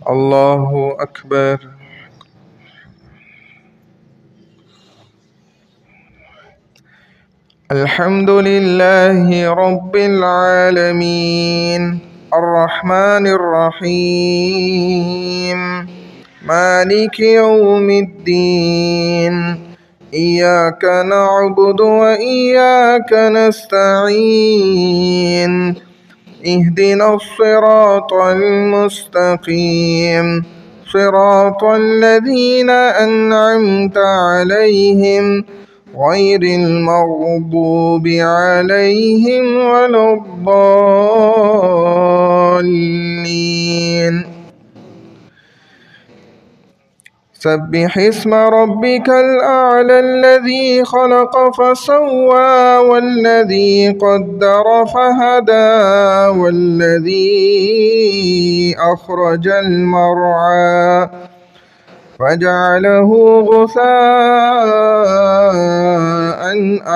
الله أكبر. الحمد لله رب العالمين الرحمن الرحيم مالك يوم الدين إياك نعبد وإياك نستعين اهدنا الصراط المستقيم صراط الذين أنعمت عليهم غير المغضوب عليهم ولا الضالين. سبح اسم ربك الأعلى الذي خلق فسوى والذي قدر فهدى والذي أخرج المرعى فجعله غثاء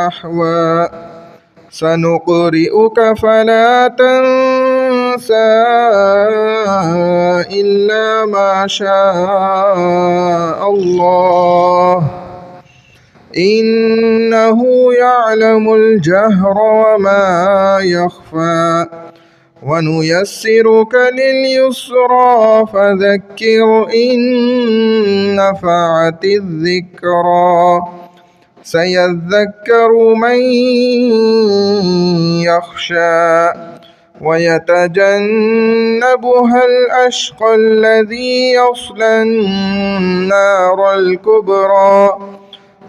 أحوى سنقرئك فلا تنسى إلا ما شاء الله إنه يعلم الجهر وما يخفى ونيسرك لليسرى فذكر إن نفعت الذكرى سيذكر من يخشى ويتجنبها الأشقى الذي يصلى النار الكبرى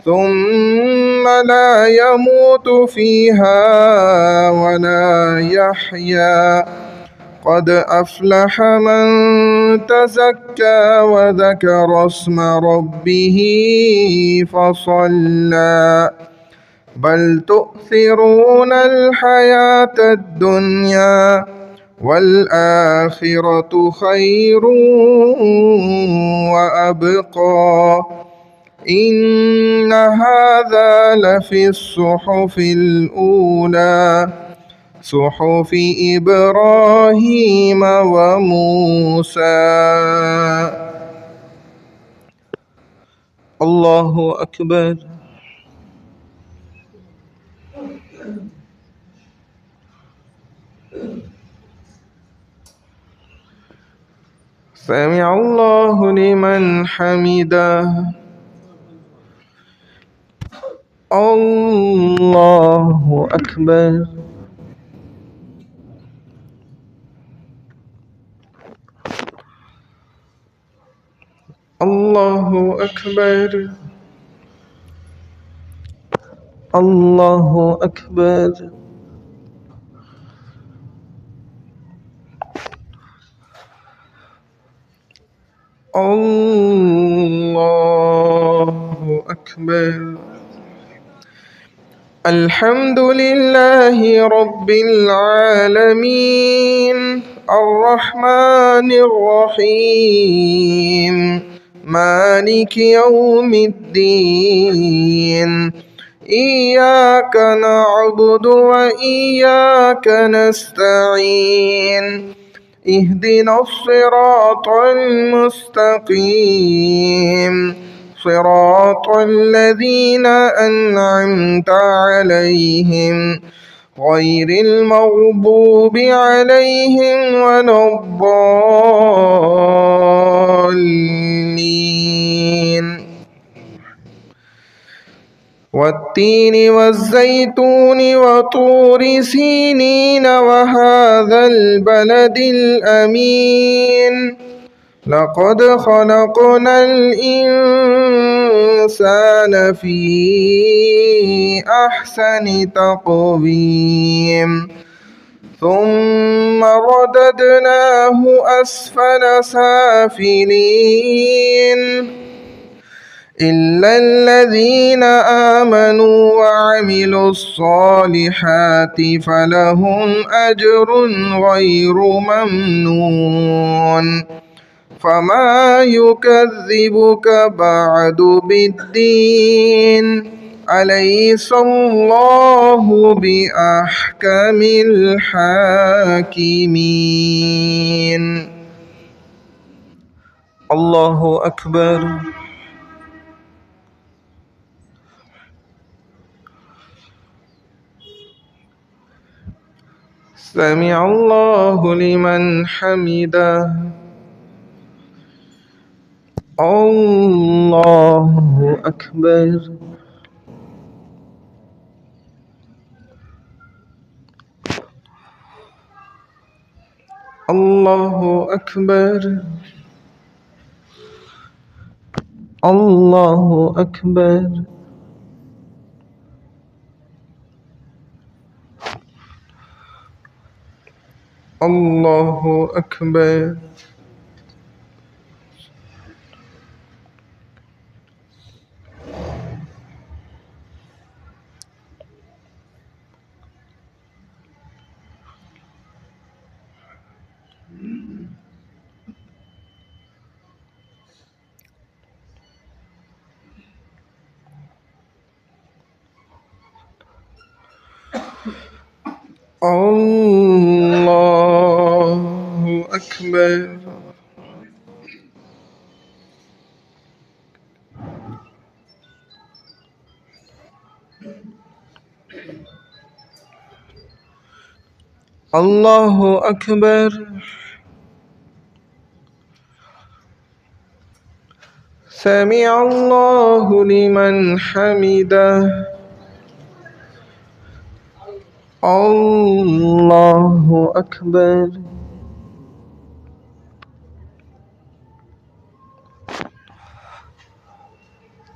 ثم لا يموت فيها ولا يحيا قد أفلح من تزكى وذكر اسم ربه فصلى بل تؤثرون الحياة الدنيا والآخرة خير وأبقى إن هذا لفي الصحف الأولى صحف إبراهيم وموسى. الله أكبر. سمع الله لمن حمده. الله أكبر. الله أكبر. الله أكبر. الله أكبر. الحمد لله رب العالمين الرحمن الرحيم مالك يوم الدين إياك نعبد وإياك نستعين اهدنا الصراط المستقيم صراط الذين أنعمت عليهم غير المغضوب عليهم ولا الضالين. والتين والزيتون وطور سينين وهذا البلد الأمين لقد خلقنا الإنسان في أحسن تقويم ثم رددناه أسفل سافلين إلا الذين آمنوا وعملوا الصالحات فلهم أجر غير ممنون فما يكذبك بعد بالدين أليس الله بأحكم الحاكمين. الله أكبر. سمع الله لمن حمده. الله أكبر. الله أكبر. الله أكبر. الله أكبر. الله أكبر. الله أكبر. سمع الله لمن حمده. الله أكبر.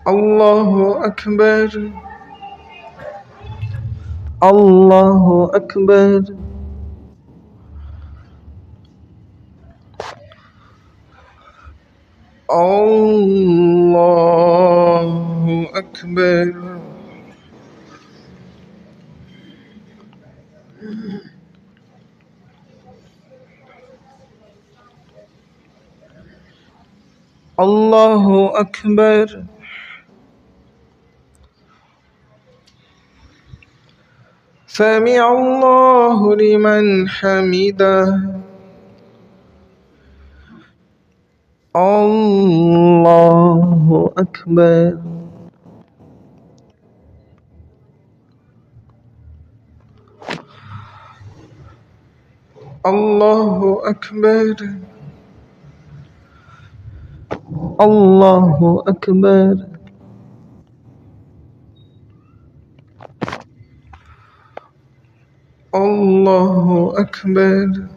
الله أكبر. الله أكبر. الله أكبر. الله أكبر. سمع الله لمن حمده. الله أكبر. الله أكبر. الله أكبر. الله أكبر.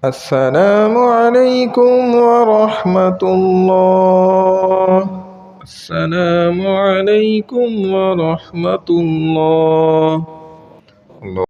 السلام عليكم ورحمة الله. السلام عليكم ورحمة الله.